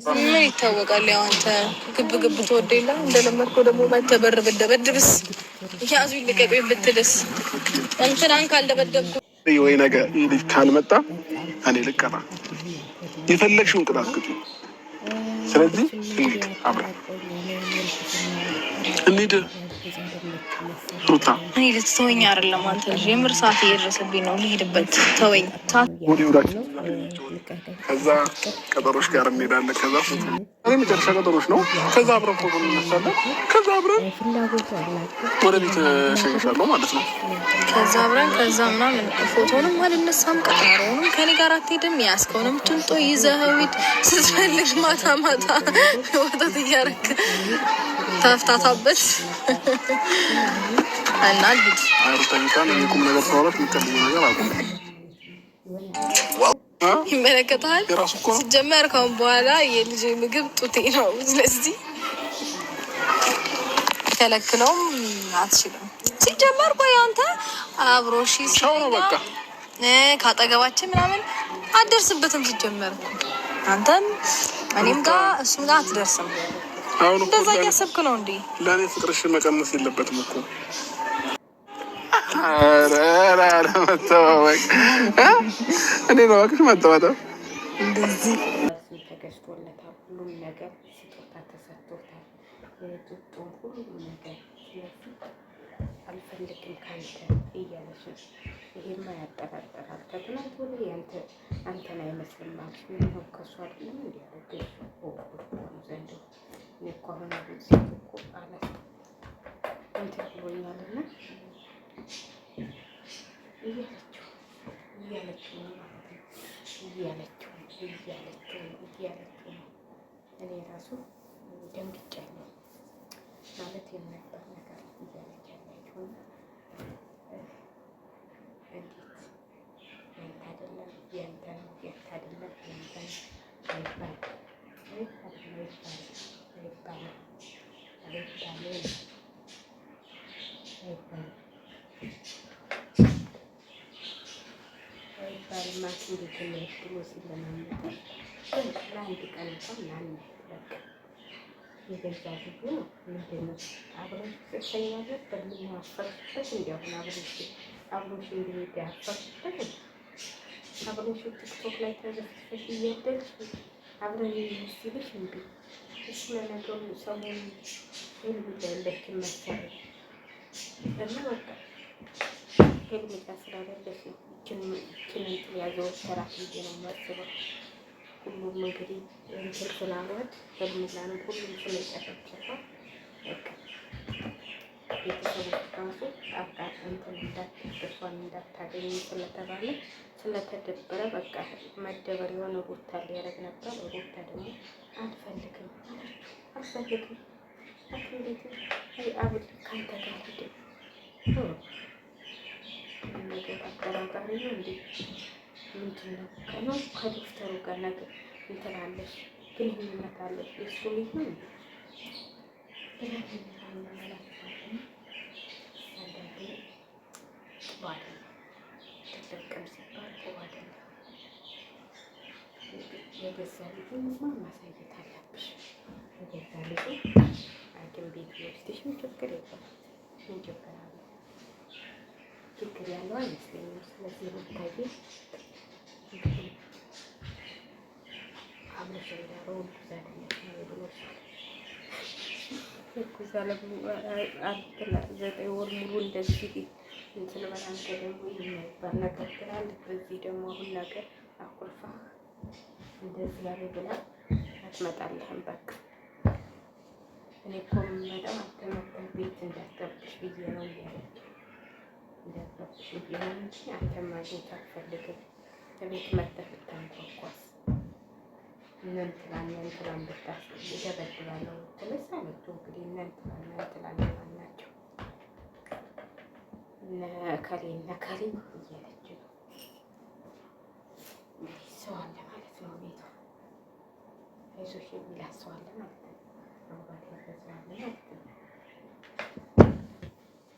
ምን ይታወቃል? ያው አንተ ግብ ትወደ የለ እንደለመድከው ደግሞ ባይተበር ብደበድብስ ያዙ ይልቀቁኝ ብትልስ እንትናን ካልደበደብኩ ወይ ነገ ልጅ ካልመጣ እኔ ልቀጣ የፈለግሽውን ቅጣት ቅጪ። ስለዚህ እንሂድ አብረን እንሂድ ሩታ። እኔ ልትተወኝ አይደለም አንተ ልጅ የምር ሰዓት እየደረሰብኝ ነው። ልሄድበት ተወኝ። ወዲወዳችን ከዛ ቀጠሮች ጋር እንሄዳለን። ከዛ እኔ መጨረሻ ቀጠሮች ነው። ከዛ አብረን ፎቶ እንነሳለን። ከዛ አብረን ወደ ቤት እሸኝሻለሁ ማለት ነው። ከዛ አብረን ከዛ ምናምን ፎቶንም አልነሳም። ቀጠሮውንም ከኔ ጋር አትሄድም። ያስከውንም ትንጦ ይዘኸው ሂድ። ስትፈልግ ማታ ማታ ወተት እያደረክ ተፍታታበት እና ልሂድ። ሩታኝታን የቁም ነገር ሰውረት የሚቀልዩ ነገር አቁ ይመለከታል። ሲጀመር ካሁን በኋላ የልጅ ምግብ ጡቴ ነው። ስለዚህ ከለክለውም አትችልም። ሲጀመር ቆይ አንተ አብሮሽ ነው በቃ ካጠገባችን ምናምን አትደርስበትም። ሲጀመር አንተም እኔም ጋር እሱም ጋር አትደርስም። እንደዛ እያሰብክ ነው እንዴ? ለእኔ ፍቅርሽ መቀነስ የለበትም እኮ። ኧረ መተዋወቅ እኔ ነው እባክሽ መተዋወቅ። እንደዚህ ተገዝቶለታል። ሁሉም ነገር ስጦታ ተሰጥቶታል። የጡጡም ሁሉም ነገር አልፈልግም ካንተ እያለች ነው። ይሄማ ያጠራጠራል። ከትናንት ወዲያ አንተን አይመስልም ማለት ነው። ከሱ አይደለም እንዲያደርግ ዘንድ እኔ እኮ አሁን ሴት እኮ አለ እንትን ብሎኛልና እያለችው እኔ ራሱ ደንግጫለሁ ማለት የማይባል ነገር እያለች ያለችው እንዴት አይደለም ያንተ ነው ያንተ አይደለም ያንተ ነው ባልማት እንዴት ነው ብሎ ሲለማመጥ ለአንድ ቀን እንኳን ማን በቃ የገዛ ልጁ ነው። ምንድን ነው አብረሽ ስተኛ ነበር ምን አፈርሽበት እንዲያሁን አብሮሽ እንዲሄድ ያፈርሽበት አብሮሽ ቲክቶክ ላይ ተዘፍተሽ እያደልሽ አብረን የሚመስልሽ እንዴ? እሱ ለነገሩ ሰሞኑን ሄልሜላ ያለችን መሰለኝ እና በቃ ሄልሜላ ስላለች ነው ይችን ያዘወተራት ብዬ ነው የማስበው። ሁሉም እንግዲህ እንትን ስላሏት ሄልሜላንም ሁሉም ስለጨፈጨፈ ቤተሰቦች ራሱ እሷን እንዳታገኝ ስለተባለ ስለተደበረ በቃ መደበር የሆነ ሩታ ሊያደርግ ነበር። ሩታ ደግሞ አልፈልግም አትንዴትም አብድ ካንተ ጋር ሂድ ነገር አጠራጣሪ ነው እንዴ? ምንድን ነው ከነው ከዶክተሩ ጋር ነገር እንትላለሽ ግንኙነት አለሽ የሱ ልጅ ነው ተጠቀም ሲባል አይደለም። የገዛ ልጁንማ ማሳየት አለብሽ። የገዛ ልጁ ሐኪም ቤት ወስደሽ ችግር የለም ምን ችግር አለ? ችግር ያለው አይመስለኝም። ስለዚህ ሩታዬ እንግዲህ አብረሽ እንዳለው ብሎሻል። እኩዛ ዘጠኝ ወር ሙሉ እንደዚህ እንትን በላንተ ደግሞ የማይባል ነገር ትላለች። በዚህ ደግሞ አሁን ነገር አኩርፋ እንደዚህ ያለ ብላ አትመጣልህም። በቃ እኔ እኮ የምመጣው አንተ መተህ ቤት እንዳትረብሽ ብዬ ነው እያለች እንዳትረብሽ ብዬ ነው እንጂ አንተን ማግኘት አትፈልግም። ከቤት መተህ ብታንኳኳስ እነንትላን ብታስብ ይደበድባለሁ ትለሳ መጡ። እንግዲህ እነንትላን ናቸው ነከሌ እያለች ነው። ሰው አለ ማለት ነው ቤቷ። አይዞሽ የሚላት ሰው አለ ማለት ነው። አባት ያፈሰው አለ ማለት ነው።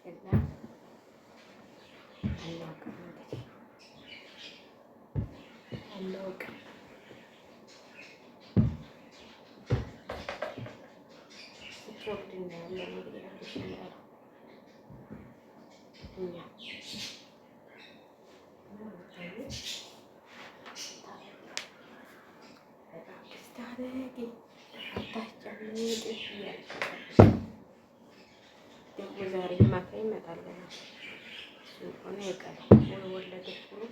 እና አናውቅም እንግዲህ አናውቅም ስትወልድ እናያለን እንግዲህ አብርሽ እንዳለው እኛ ስታረጊ አታስጨንቂ እያልሽ ደግሞ ዛሬ ማታ ይመጣልናል። እሱን ሆነ የቀረው ወይ ወለደች ብሎ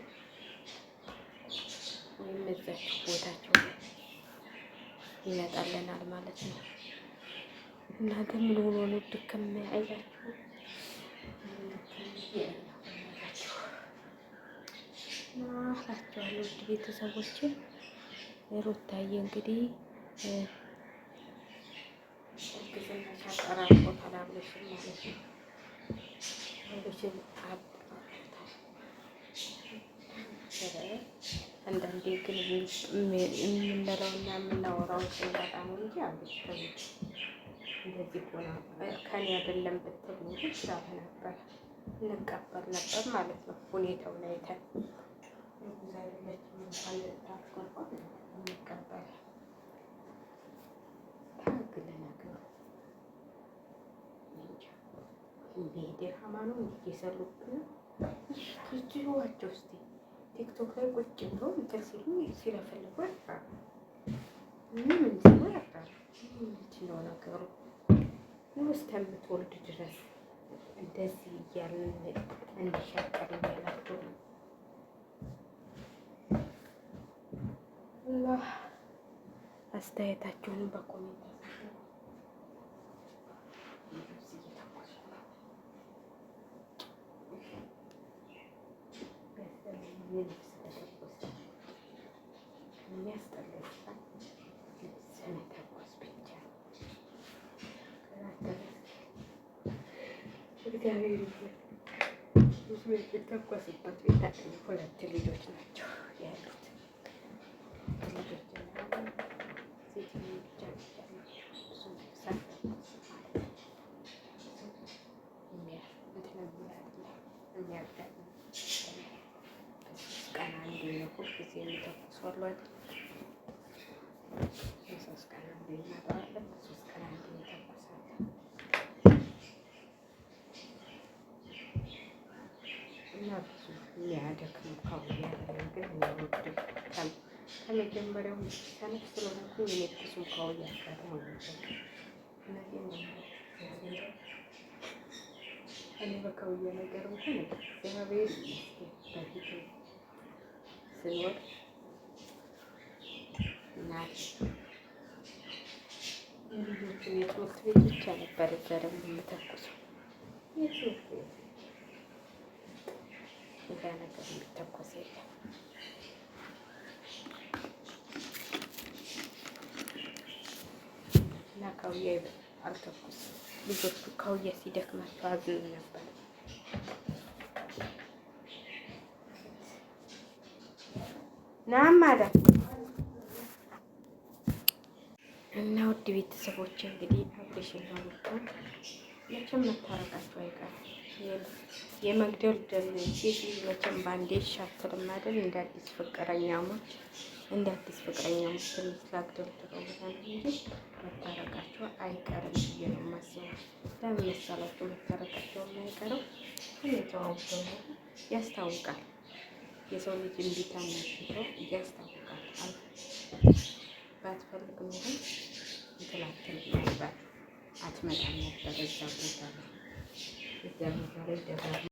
ወይም እዛችሁ ቦታቸው ይመጣልናል ማለት ነው። እናንተ ምን ሆኖ ነው ድክም አይላችሁ? ናላችኋለሁ ውድ ቤተሰቦች። ሩታዬ እንግዲህ እርግዝናሽ አጠራርቆታል አብርሽን ማለት ነው። አብርሽን አንዳንዴ ግን የምንለውና የምናወራው ሲመጣ ነው እንጂ አብርሽ እንደዚህ ሆና ከኔ አይደለም ብትል ነው ይሻል ነበር፣ እንቀበል ነበር ማለት ነው። ሁኔታውን አይተን እንቀበል ድራማ ነው እየሰሩብን ትችዋቸው። እስኪ ቲክቶክ ላይ ቁጭ ብሎ እንትን ሲሉ ሲለፈልጉ ያፍራሉ። ምንም እንዲሁ ያፍራሉ። ምንድን ነው ነገሩ? እስከምትወልድ ድረስ እንደዚህ እያልን እንዲሻቀር እያላቸው ነው። አላህ አስተያየታችሁንም በኮሜንት የተጓዝበት ቤት ሁለት ልጆች ናቸው ያሉት። ቀን አንዴ ነው ሁልጊዜ የሚተኩሱ አሉ አይደል? የሶስት ቀን አንዴ እናጠዋለን፣ ሶስት ቀን አንዴ ይተኩሳለን። እና ብዙ የሚያደክም ካውያ ያለን ግን የሚወድ ከመጀመሪያው ሰነፍ ስለሆንኩኝ እኔ ብዙም ካውያ ያጋጥሞ እኔ በካውያ ነገር እንኳን እግዚአብሔር በፊት ስንወድ እናት ልጆቹ የትምህርት ቤት ብቻ ነበር እዛ ደግሞ የምተኩሰው የትምህርት ቤት ሌላ ነገር የሚተኮስ የለም። እና ካውያ አልተኩስም። ልጆቹ ካውያ ሲደክማቸው አዝኑ ነበር። ናማዳ እና ውድ ቤተሰቦች እንግዲህ አብርሽና ሩታ መቼም መታረቃቸው አይቀርም። የመግደል ሴት መቼም ባንዴ ሻትልም አይደል? እንደ አዲስ ፍቅረኛሞች ትንሽ ላግደል ትለውታል እንጂ መታረቃቸው አይቀርም ብዬ ነው የማስበው። ለምን መሰላችሁ መታረቃቸው የማይቀረው? ሁኔታው ደግሞ ያስታውቃል። የሰው ልጅ እንቢታና ሽተው ያስታውቃል። ባትፈልግ ኖሮ እንትን አትልም ነበር፣ አትመጣም ነበር እዛ ቦታ ላይ ደጋግሞ